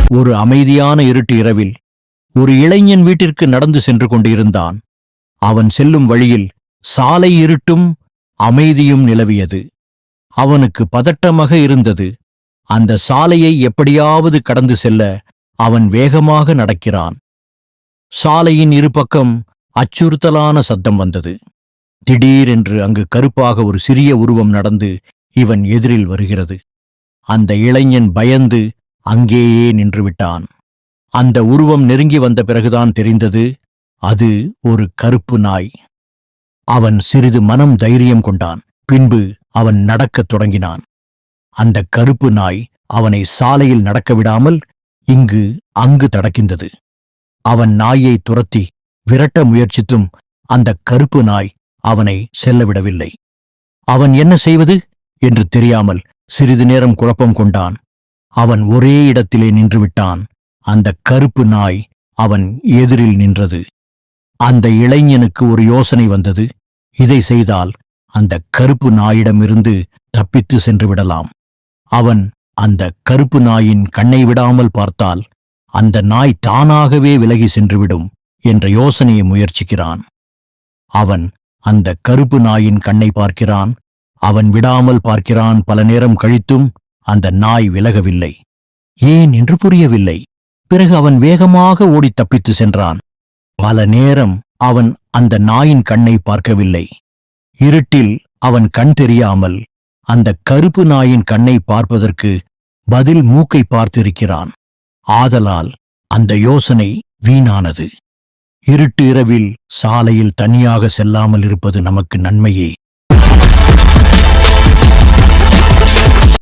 ஒரு அமைதியான இருட்டு இரவில் ஒரு இளைஞன் வீட்டிற்கு நடந்து சென்று கொண்டிருந்தான். அவன் செல்லும் வழியில் சாலை இருட்டும் அமைதியும் நிலவியது. அவனுக்கு பதட்டமாக இருந்தது. அந்த சாலையை எப்படியாவது கடந்து செல்ல அவன் வேகமாக நடக்கிறான். சாலையின் இருபக்கம் அச்சுறுத்தலான சத்தம் வந்தது. திடீரென்று அங்கு கருப்பாக ஒரு சிறிய உருவம் நடந்து இவன் எதிரில் வருகிறது. அந்த இளைஞன் பயந்து அங்கேயே நின்றுவிட்டான். அந்த உருவம் நெருங்கி வந்த பிறகுதான் தெரிந்தது, அது ஒரு கருப்பு நாய். அவன் சிறிது மனம் தைரியம் கொண்டான். பின்பு அவன் நடக்கத் தொடங்கினான். அந்த கருப்பு நாய் அவனை சாலையில் நடக்க விடாமல் இங்கு அங்கு தடக்கின்றது. அவன் நாயை துரத்தி விரட்ட முயற்சித்தும் அந்த கருப்பு நாய் அவனை செல்லவிடவில்லை. அவன் என்ன செய்வது என்று தெரியாமல் சிறிது நேரம் குழப்பம் கொண்டான். அவன் ஒரே இடத்திலே நின்றுவிட்டான். அந்த கருப்பு நாய் அவன் எதிரில் நின்றது. அந்த இளைஞனுக்கு ஒரு யோசனை வந்தது. இதை செய்தால் அந்த கருப்பு நாயிடமிருந்து தப்பித்து சென்று விடலாம். அவன் அந்த கருப்பு நாயின் கண்ணை விடாமல் பார்த்தால் அந்த நாய் தானாகவே விலகி சென்றுவிடும் என்ற யோசனையை முயற்சிக்கிறான். அவன் அந்த கருப்பு நாயின் கண்ணை பார்க்கிறான். அவன் விடாமல் பார்க்கிறான். பல நேரம் கழித்தும் அந்த நாய் விலகவில்லை. ஏன் என்று புரியவில்லை. பிறகு அவன் வேகமாக ஓடி தப்பித்து சென்றான். பல நேரம் அவன் அந்த நாயின் கண்ணை பார்க்கவில்லை. இருட்டில் அவன் கண் தெரியாமல் அந்த கருப்பு நாயின் கண்ணை பார்ப்பதற்கு பதில் மூக்கை பார்த்திருக்கிறான். ஆதலால் அந்த யோசனை வீணானது. இருட்டு இரவில் சாலையில் தனியாக செல்லாமல் இருப்பது நமக்கு நன்மையே.